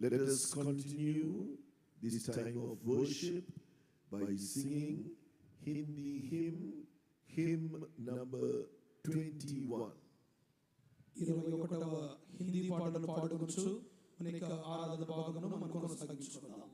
Let us continue this time of worship by singing Hindi hymn number 21. 21వ హిందీ పాటలు పాడుకొచ్చు మన యొక్క ఆరాధన భాగమును మనం కొనసాగించుకుందాం.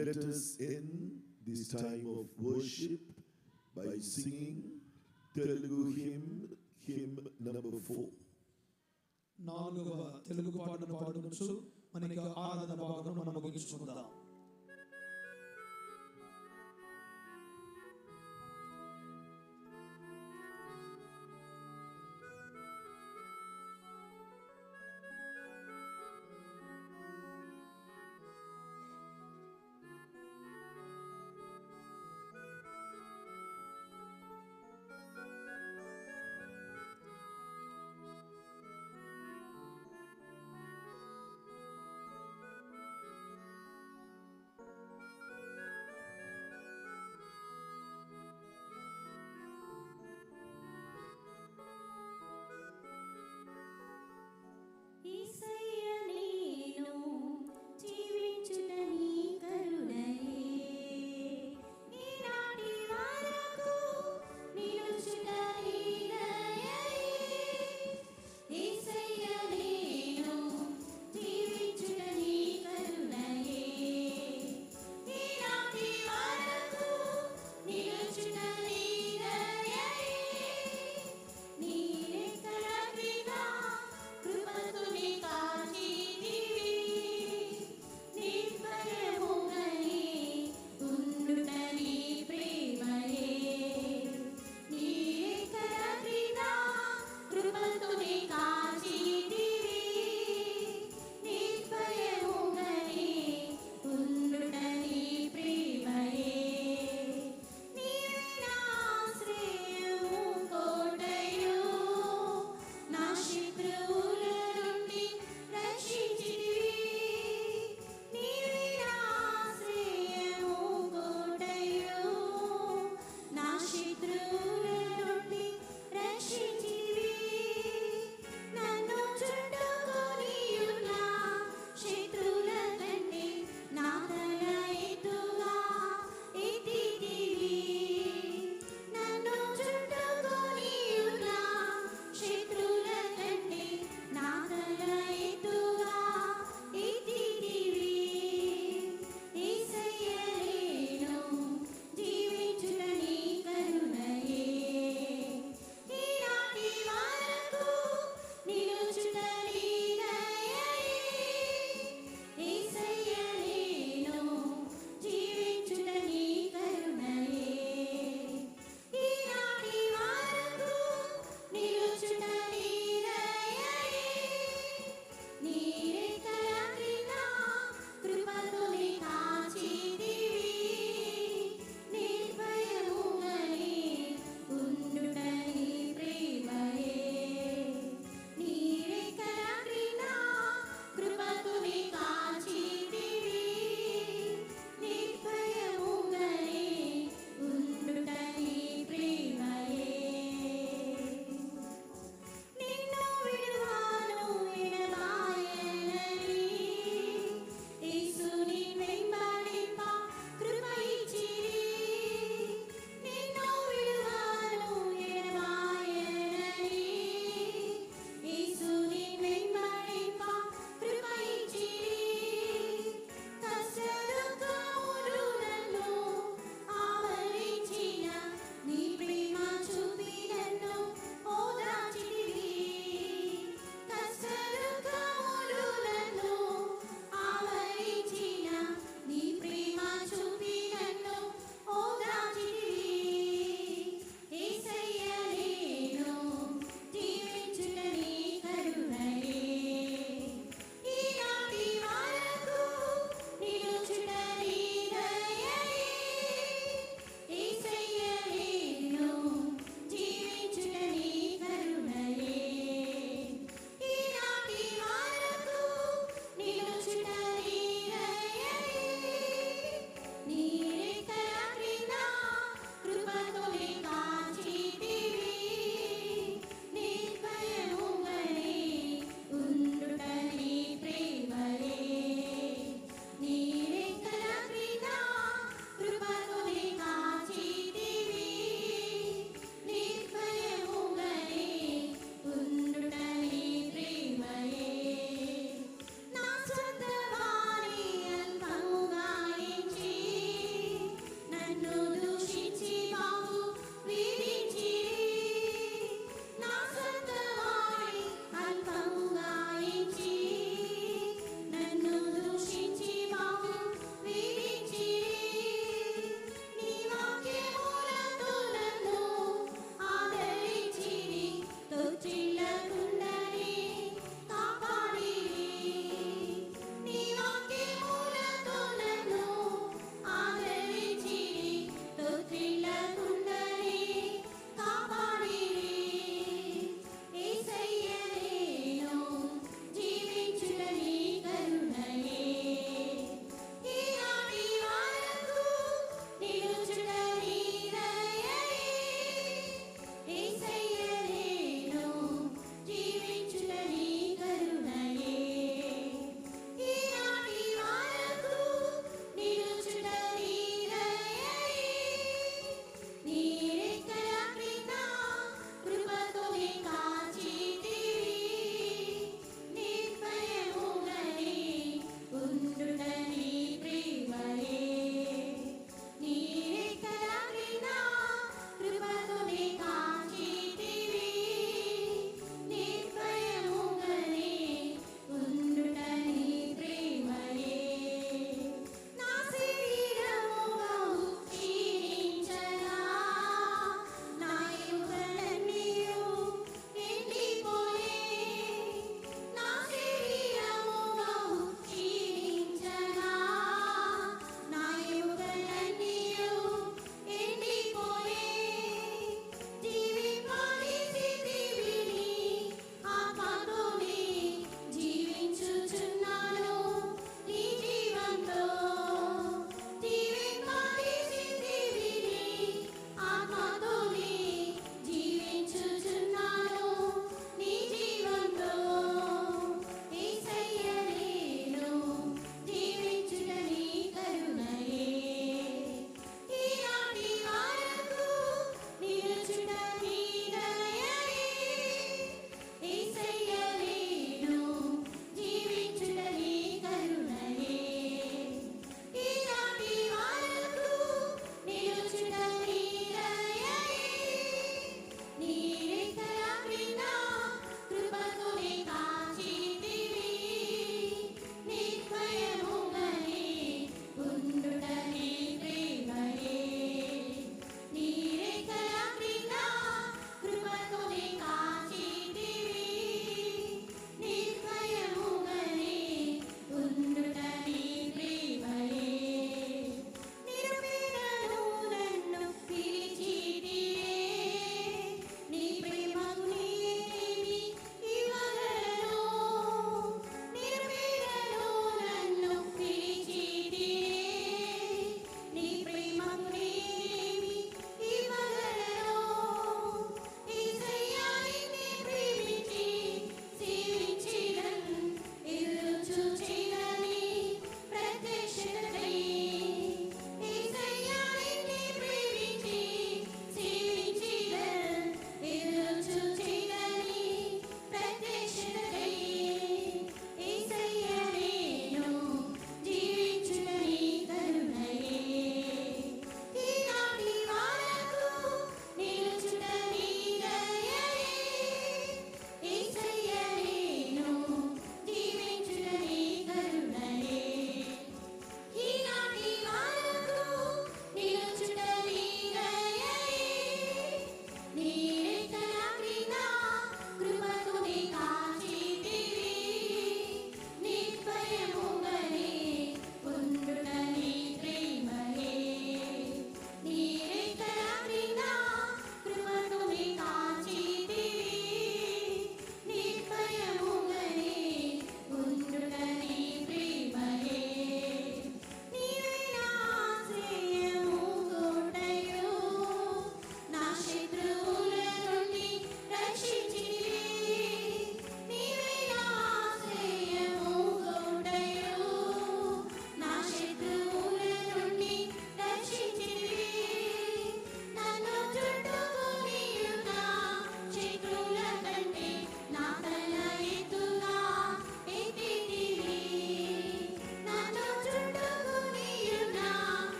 Let us end this time of worship by singing Telugu hymn number 4. నాలుగవ తెలుగు పాటను పాడుకొనుచు మనకి ఆరాధన భాగం మనం ముగించుకుందాం.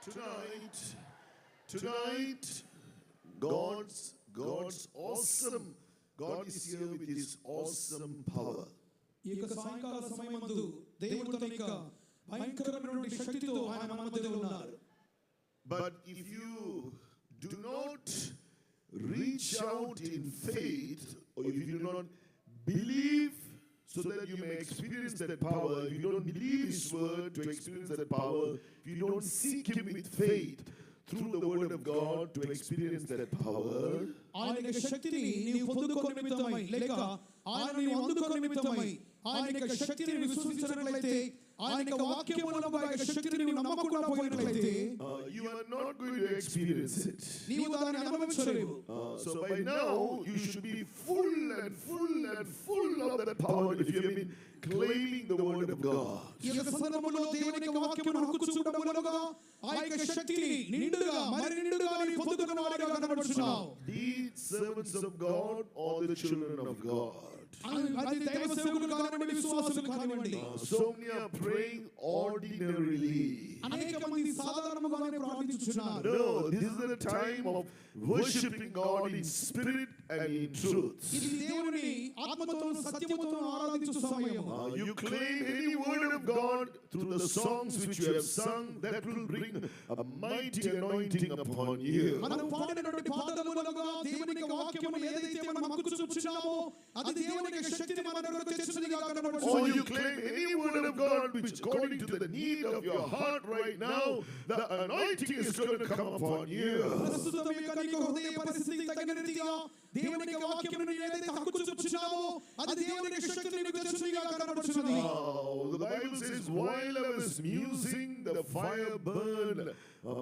Tonight, God's awesome. God is here with His awesome power. ఈ యొక్క సాయంకాల సమయమందు దేవుడు తన యొక్క భయంకరమైనటువంటి శక్తితో ఆయన మన మధ్యలో ఉన్నారు. But if you do not reach out in faith, or if you do not believe so that you may experience that power, if you don't believe His word to experience that power, if you don't seek Him with faith through the word of God to experience that power, ఆయన యొక్క శక్తిని నీవు పొందుకోని నిమిత్తమై లేక ఆయన నీవు అందుకోని నిమిత్తమై ఆయన యొక్క శక్తిని విశ్వసించినట్లయితే ఆయన యొక్క వాక్యం మూలముగా ఆయన శక్తిని నీవు నమ్మకుండా పోయినట్లయితే you are not going to experience it. నీవు దానిని అనుభవించలేవు. So by now you should be full of that power if you have been claiming the word of God. ఈ యొక్క సందర్భంలో దేవుని యొక్క వాక్యమును హక్కుచుకోవడం మూలముగా ఆ యొక్క శక్తిని నిండుగా మరి నిండుగా నీవు పొందుకున్న వారిగా కనబడుచున్నావు. These servants of God or the children of God, అది దైవ సేవకులు కానివ్వండి విశ్వాసులు కానివ్వండి, so many are praying ordinarily. అనేక మంది సాధారణంగానే ప్రార్థించుచున్నారు. No, this is the time of worshiping God in spirit and in truth. ఇది దేవుని ఆత్మతోను సత్యముతోను ఆరాధించు సమయము. You claim any word of God through the songs which you have sung, that will bring a mighty anointing upon you. మనం పాడినటువంటి పాటల మూలముగా దేవుని యొక్క వాక్యమును ఏదైతే మనం హక్కుచుచున్నామో అది దేవుని యొక్క శక్తిని మన కొరకు తెచ్చుచున్నదిగా కనబడుచున్నది. Or you claim any word of God which according to the need of your heart right now, the anointing is going to come upon you. ప్రస్తుతం నీకు హృదయ పరిస్థితికి తగిన రీతిగా దేవుని యొక్క వాక్యమును ఏదైతే హక్కుచుచున్నామో అది దేవుని యొక్క శక్తిని నీకు తెచ్చున్నదిగా కనబడుచున్నది. The Bible says, while I was musing, the fire burned.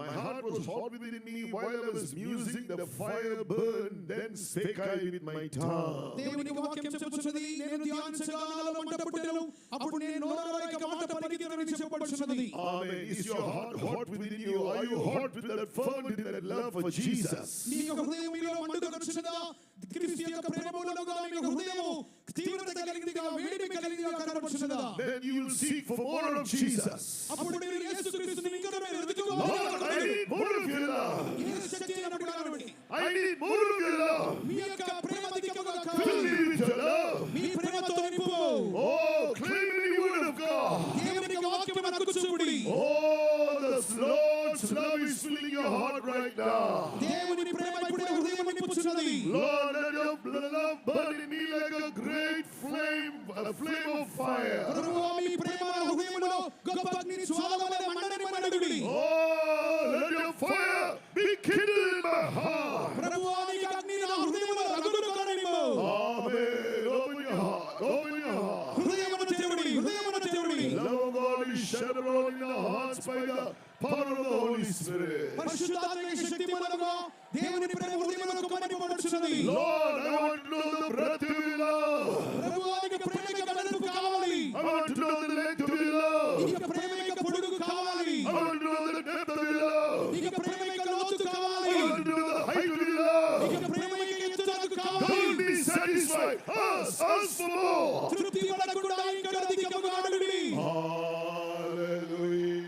My heart was hot within me. While I was musing, the fire burned. Then spake I with my tongue. దేవుని వాక్యం చెప్పుచున్నది, నేను ధ్యానించగా నాలో మంట పుట్టెను, అప్పుడు నేను నోరారా యొక్క మాట పలికిదనని చెప్పబడుచున్నది. Amen. Is your heart hot within you? Are you hot with that fervent, with that love for Jesus? నీ యొక్క హృదయం మీలో మండుకొనుచున్నదా? క్రీస్తు యొక్క ప్రేమ మూలముగా నీ హృదయము తీవ్రత కలిగినదిగా వేడిమి కలిగినదిగా కనబడుచున్నదా? Then you will seek for more of Jesus. అప్పుడు మీరు యేసుక్రీస్తుని ఇంకా వెతుకుతారు. Lord, I need more of your love. యేసు శక్తిని అనుకున్నారండి. I need more of your love. మీ యొక్క ప్రేమ అధికముగా Fill కావాలి. me with your love. మీ ప్రేమతో నింపు. Oh, claim the word of God. దేవుని యొక్క వాక్యమును హక్కుచుకోండి. Oh, the Lord's love is filling your heart right now. దేవుని ప్రేమ ఇప్పుడు హృదయం నింపుచున్నది. Lord, let your love burn in me like a great flame, a flame of fire. ప్రభువా, మీ ప్రేమ హృదయములో గొప్ప అగ్ని జ్వాలవలె మండని మండుడి. Oh, let your fire be kindled in my heart. ప్రభువా, నీ అగ్ని నా హృదయములో రగులుకొననిమ్ము. Amen. Open your heart. Open your heart. హృదయమును తెరువుడి, హృదయమును తెరువుడి. The love of God is shed abroad in our hearts by the power of the Holy Spirit. పరిశుద్ధాత్మ శక్తి మూలముగా దేవుని ప్రేమ హృదయములో కుమ్మరింపబడుచున్నది. Lord, I want to know the breadth of your love. ప్రభువా, నీ ప్రేమ యొక్క వెడల్పు కావాలి. I want to know the length of your love. నీ ప్రేమ యొక్క పొడుగు కావాలి. I want to know the depth of your love. నీ ప్రేమ యొక్క లోతు కావాలి. I want to know the height of your love. నీ ప్రేమ యొక్క ఎత్తుదల కావాలి. Don't be satisfied. Ask for more. తృప్తి పడకుండా ఇంకా అధికముగా అడుగుడి. Hallelujah.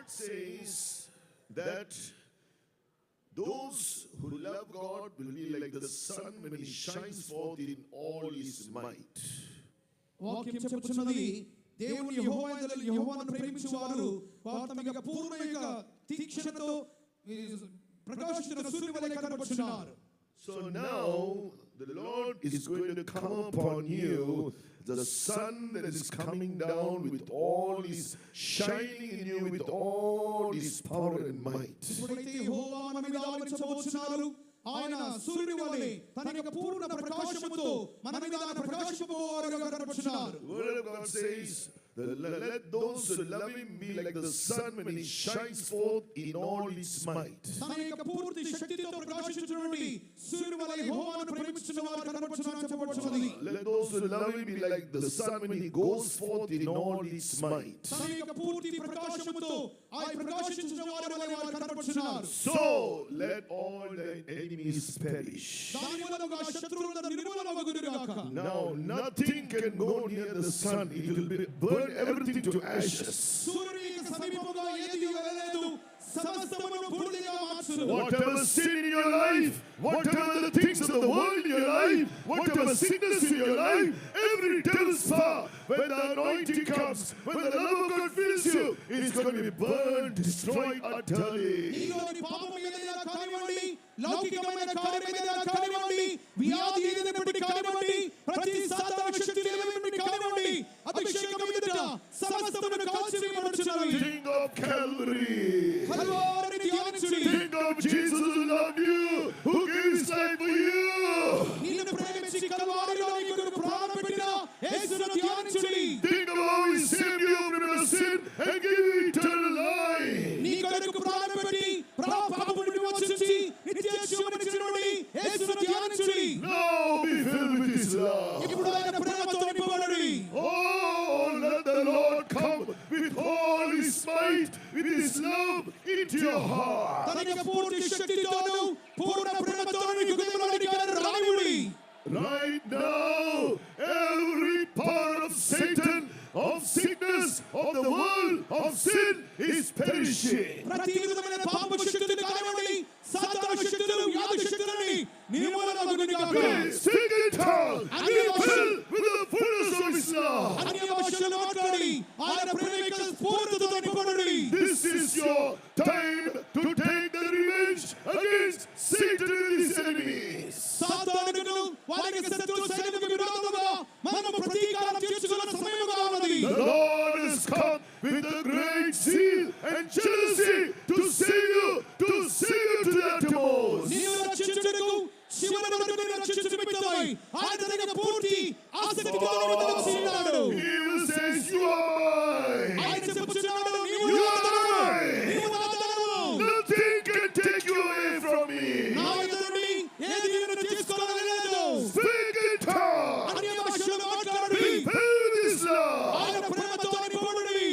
says that those who love God will be like the sun when he shines forth in all his might. వాక్యం చెప్పుచున్నది దేవుని యెహోవాను ప్రేమించువారు వారు తమ యొక్క పూర్ణ యొక్క తీక్షణతో ప్రకాశించిన సూర్యుని వలె కనబడుచున్నారు. So now the Lord is going to come upon you, the sun that is coming down with all his shining in you with all his power and might. ఇప్పుడైతే యెహోవా మన మీద ఆవరించబోచున్నారు. ఆయన సూర్యుని వలె తన యొక్క పూర్ణ ప్రకాశముతో మన మీద ప్రకాశింపబోవారుగా కనబడుచున్నారు. The word of God says, let those who love him be like the sun when he shines forth in all his might. తన యొక్క పూర్తి శక్తితో ప్రకాశించుచున్నటువంటి సూర్యుని వలె యెహోవాను ప్రేమించుచున్న వారు కనబడుచున్నారని చెప్పబడుచున్నది. Let those who love him be like the sun when he goes forth in all his might. తన యొక్క పూర్తి ప్రకాశముతో ఆ ప్రకాశించుచున్న వారి వలె వారు కనబడుచున్నారు. So let all the enemies perish. దాని మూలముగా శత్రువులందరూ నిర్మూలమగుదురుగాక. Now nothing can go near the sun. It will burn everything to ashes. సూర్యునికి సమీపముగా ఏది వెళ్ళలేదు, సమస్తమును బూడిదగా మార్చును. Whatever sin in your life, whatever the things of the world in your life, whatever sickness in your life, every devil's power, when the anointing comes, when the love of God fills you, it's going to be burned, destroyed utterly. నీలోని పాపం ఏదైనా కానివ్వండి, లౌకికమైన కార్యం ఏదైనా కానివ్వండి, వ్యాధి ఏదైనప్పటికీ కానివ్వండి, ప్రతి సాతాను శక్తి ఏదైనప్పటికీ కానివ్వండి, అభిషేకం ఎదుట సమస్తమును కాల్చివేయబడుచున్నవి. Think of Calvary. కల్వారిని ధ్యానించుడి. Think of Jesus who loved you, who gave his life for you. నిన్ను ప్రేమించి కల్వారిలో నీ కొరకు ప్రాణం పెట్టిన యేసును ధ్యానించుడి. Think of how he saved you from your sin and gave you eternal life. నీ కొరకు ప్రాణం పెట్టి పాపమును విమోచించి నిత్య జీవమునిచ్చినోడి యేసును ధ్యానించుడి. Now be filled with his love. ఇప్పుడు ఆయన ప్రేమతో నింపబడుడి. Oh, let the Lord come with all his might, with his love into your heart. తన యొక్క పూర్తి శక్తితోను పూర్ణ ప్రేమతోను నీ హృదయంలోనికి రానివ్వుడి. Right now, every power of Satan, of sickness, of the world, of sin is perishing. ప్రతి విధమైన పాప శక్తులు కానివ్వండి, సాతాను శక్తులు, వ్యాధి శక్తులని నిర్మూలమగునుగాక. Sing in tongues, be filled with the fullness of his love. అన్య భాషలు మాట్లాడి ఆయన ప్రేమ పూర్ణతతో నింపబడుడి. This is your time to take the revenge against Satan and his enemies. సాతానుకు వారికి శత్రు సైన్యముకు విరోధముగా మనము ప్రతీకారం తీర్చుకున్న సమయముగా ఉన్నది. The Lord has come with a great zeal and jealousy to save you to the uttermost. నిన్ను రక్షించుటకు చివరి వరకు నిన్ను రక్షించు నిమిత్తమై ఆయన తన పూర్తి ఆసక్తితో నిన్ను రక్షించాడు. He will say, you are mine. ఆయన చెప్పుచున్నాడు, నీవు You నా are ధనము, mine. నీవు నా ధనము. Nothing can take you away from me. నా యొద్ద నుండి ఏది నిన్ను తీసుకొనలేదు. Speak in tongues. అన్య భాషలు మాట్లాడుడి. Be filled with his love. ఆయన ప్రేమతో నింపబడుడి.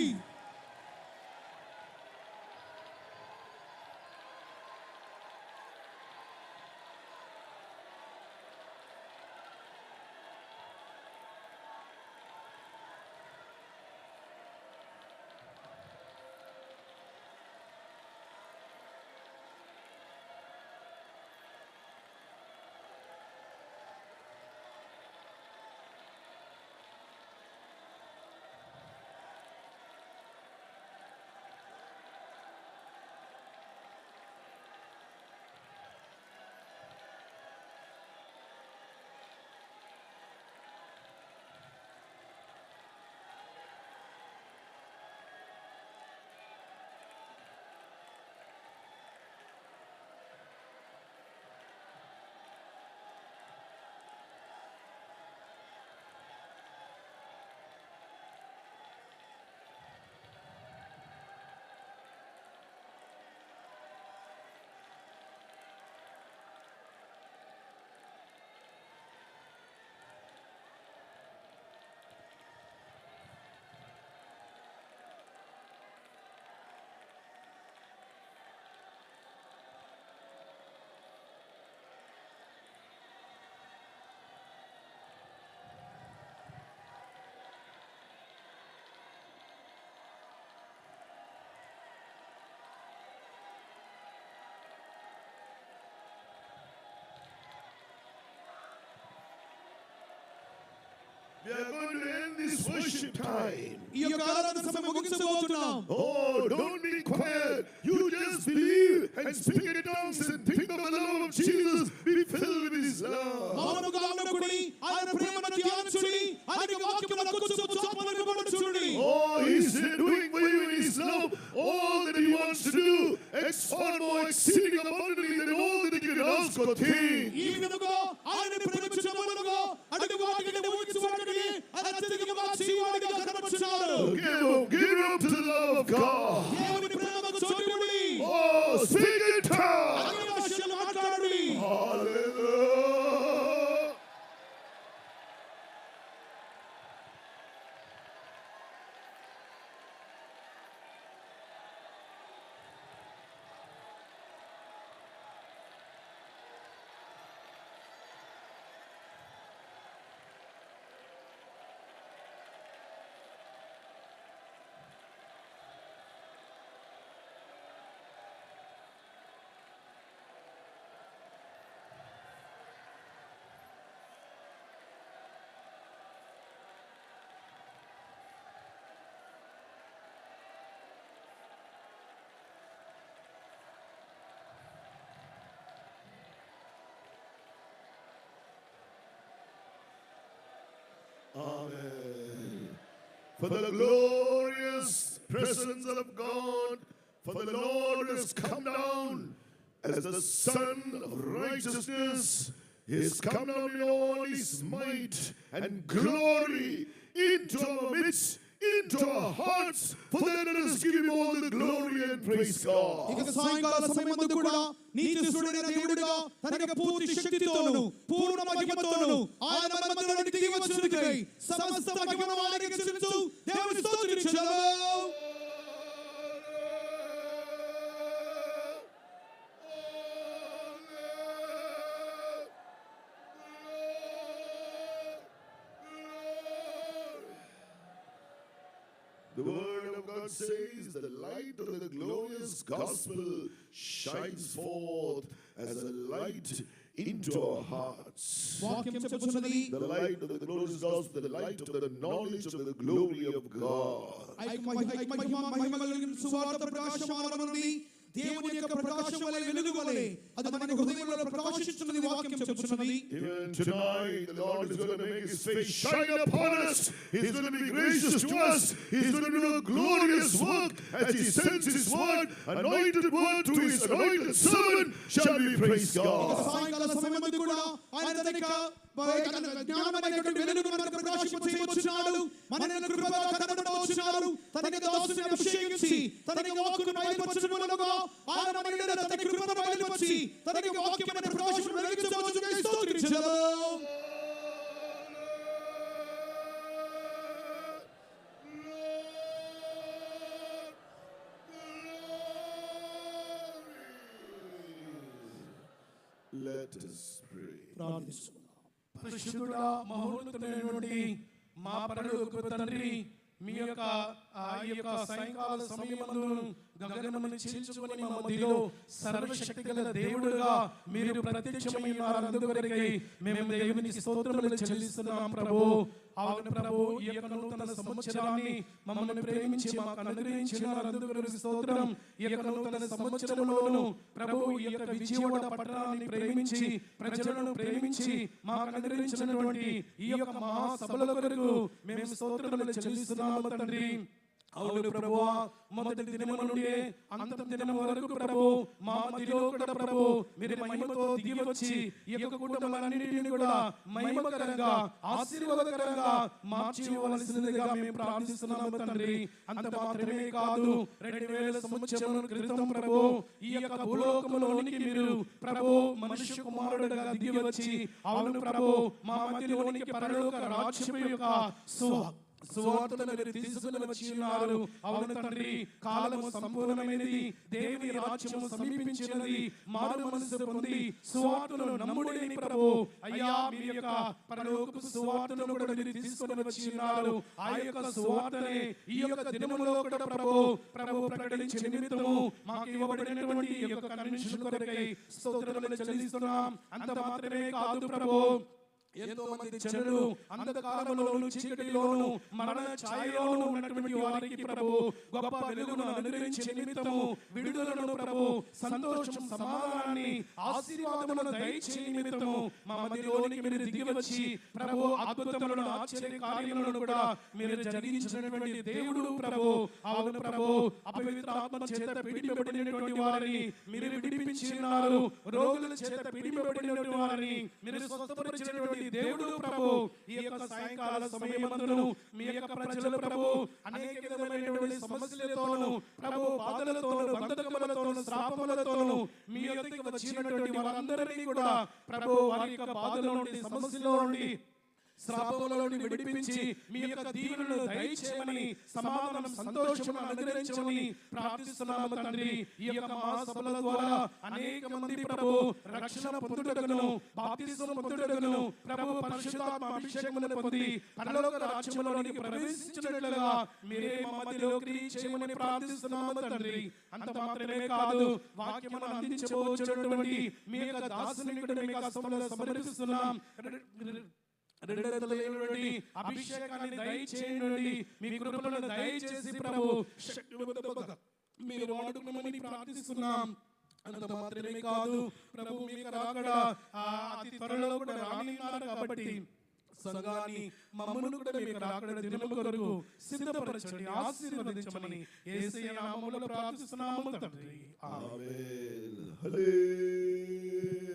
We are going to end this worship time. ఈ యొక్క ఆరాధన సమయం ముగించబోతున్నాం. Oh, don't be quiet. You just believe and speak in tongues and think of the love of Jesus. Be filled with His love. మౌనముగా ఉండకుడి, ఆయన ప్రేమను ధ్యానించుడి, ఆయన వాక్యమును కూర్చొని చూపబడుచుడి. Oh, He's doing for you in His love all that He wants to do. Far more exceeding abundantly than all that He can ask or think. ఈ విధముగా ఆయన ప్రేమించుచున్నముగా అడుగు వాటిని ఊహించువాడిని అత్యధికముగా చేయవాడిగా కనబడుచున్నాడు. Give up to the love of God. దేవుని ప్రేమకు చోటివ్వండి. Oh, speak in tongues. అన్య భాషలు మాట్లాడండి. Hallelujah. Amen. For the glorious presence of God, for the Lord has come down as the Son of righteousness. He has come down in all His might and glory into our midst, into our hearts. For that let us give Him all the glory and praise God. ఇక సాయంకాల సమయమందు కూడా నీతిస్తుడైన దేవుడుగా తన యొక్క పూర్తి శక్తితోను పూర్ణ మహిమతోను ఆయన మన మధ్యలోకి దిగి వచ్చుటకై సమస్త మహిమను ఆయనకే చెల్లించు. దేవుని స్తుతించుదాము. The word of God says the light of the glorious gospel shines forth as a light into our hearts. వాక్యం చెప్పుచున్నది, The light of the glorious gospel, the light of the knowledge of the glory of God. మహిమ కలిగిన సువార్త ప్రకాశమానమైనది. దేవుని యొక్క ప్రకాశం వలె వెలుగు వలె అది మన హృదయంలో ప్రకాశిస్తున్నది. వాక్యం చెప్పుచున్నది. Even tonight, the Lord is going to make His face shine upon us. He's going to be gracious to us. He's going to do a glorious work as He sends His word, anointed word to His anointed servant. Shall we praise God? సాయంకాల సమయమందు కూడా ఆయన తన యొక్క జ్ఞానమైనటువంటి వెలుగు మనకు ప్రకాశింపచేయవచ్చున్నాడు. మనల్ని కృపగా కనబడవచ్చున్నాడు. తన యొక్క దాసుని అభిషేకించి తన యొక్క వాక్కును బయలుపరచుటముగా ఆయన మన ఎడల తన కృపను బయలుపరిచి తన యొక్క వాక్యమైన ప్రకాశమును వెలిగించవచ్చుగా స్తుతించుదాము. Let us pray. ప్రార్థిస్తున్నాము. పరిశుద్ధుడా మహోన్నతుడైనటువంటి మా పరలోకపు తండ్రి, మీ యొక్క ఈ యొక్క సాయంకాల సమయమందు గగనమును చీల్చుకొని మా మధ్యలో సర్వశక్తి గల దేవుడుగా మీరు ప్రత్యక్షమైనారందుకొరకై మేము దేవునికి స్తోత్రములు చెల్లిస్తున్నాం ప్రభు. అవును ప్రభు, ఈ యొక్క నూతన సంవత్సరాన్ని మమ్మల్ని ప్రేమించి మాకు అనుగ్రహించినందుకు స్తోత్రం. ఈ యొక్క నూతన సంవత్సరంలోను ప్రభు ఈ యొక్క విజయవాడ పట్టణాన్ని ప్రేమించి ప్రజలను ప్రేమించి మాకు అనుగ్రహించినటువంటి ఈ యొక్క మహాసభల కొరకు మేము స్తోత్రములు చెల్లిస్తున్నాము తండ్రి. అవును ప్రభువా, మొదటి దినము నుండి అంత దినం వరకు ప్రభు మా మధ్యలో కూడా ప్రభు మీరు మహిమతో దిగి వచ్చి ఈ యొక్క కుటుంబాలన్నిటిని కూడా మహిమకరంగా ఆశీర్వాదకరంగా మార్చివలసిందిగా మేము ప్రార్థిస్తున్నాము తండ్రి. అంత మాత్రమే కాదు, 2000 సంవత్సరాల క్రితం ప్రభు ఈ యొక్క భూలోకములోనికి మీరు ప్రభు మనుష్య కుమారుడుగా దిగి వచ్చి అవును ప్రభు మా మధ్యలోనికి పరలోక రాజ్యము యొక్క సువార్తను మీరు తీసుకుని వచ్చి ఉన్నారు. అవును తండ్రి, కాలము సంపూర్ణమైనది, దేవుని రాజ్యము సమీపించినది, మారు మనసు పొంది సువార్తను నమ్ముడని ప్రభు అయ్యా మీ యొక్క పరలోకపు సువార్తను కూడా మీరు తీసుకుని వచ్చి ఉన్నారు. ఆ యొక్క సువార్తనే ఈ యొక్క దినములో కూడా ప్రభు ప్రకటించే నిమిత్తము మాకు ఇవ్వబడినటువంటి ఈ యొక్క కన్వెన్షన్ కొరకై స్తోత్రములు చెల్లిస్తున్నాం. అంత మాత్రమే కాదు ప్రభు, ఎంతో మంది జనులు అంధకారములోను చీకటిలోను మరణ ఛాయలోను ఉన్నటువంటి వారికి ప్రభు గొప్ప వెలుగును అనుగ్రహించే నిమిత్తము విడుదలను ప్రభు సంతోషం సమాధానాన్ని ఆశీర్వాదములను దయచే నిమిత్తము మా మధ్యలోనికి మీరు దిగి వచ్చి ప్రభు అద్భుతములను ఆశ్చర్య కార్యములను కూడా మీరు జరిగించినటువంటి దేవుడు ప్రభు. అవును ప్రభు, అపవిత్ర ఆత్మ చేత పీడింపబడినటువంటి వారిని మీరు విడిపించి ఉన్నారు. రోగుల చేత పీడింపబడినటువంటి వారిని మీరు స్వస్థపరిచినటువంటి దేవుడు ప్రభు. ఈ యొక్క సాయంకాల సమయమందును మీ యొక్క ప్రజలు ప్రభు అనేక విధమైనటువంటి సమస్యలతోను ప్రభు బాధలతోను బంధకములతోను శ్రాపములతోను మీ యొద్దకు వచ్చినటువంటి వారందరినీ కూడా ప్రభు వారి యొక్క బాధల నుండి సమస్యల నుండి శ్రాపముల నుండి విడిపించి మీ యొక్క దీవెనలను దయచేయమని సమాధానం సంతోషమును అనుగ్రహించమని ప్రార్థిస్తున్నాము తండ్రి. ఈ యొక్క మహాసభల ద్వారా అనేక మంది ప్రభు రక్షణ పొందుటకును బాప్తిస్మం పొందుటకును ప్రభు పరిశుద్ధాత్మ అభిషేకమును పొంది పరలోక రాజ్యములోనికి ప్రవేశించినట్లుగా మీరే మా మధ్యలో క్రియ చేయమని ప్రార్థిస్తున్నాము తండ్రి. అంత మాత్రమే కాదు, వాక్యమును అందించబోచున్నటువంటి మీ యొక్క దాసుని కూడా మీ హస్తములలో సమర్పిస్తున్నాం. రెండవది అభిషేకాన్ని దయచేయండి, మీ కృపలను దయచేసి ప్రభు శక్తివంతముగా మీరు వాడుకోమని ప్రార్థిస్తున్నాం. అంత మాత్రమే కాదు ప్రభు, మీకు రాకడ అతి త్వరలో కూడా రానున్నారు కాబట్టి సంఘాన్ని మమ్మను కూడా మీకు రాకడ దినము కొరకు సిద్ధపరచండి, ఆశీర్వదించమని యేసయ్య నామములో ప్రార్థిస్తున్నాము తండ్రి. ఆమేన్. హల్లెలూయా.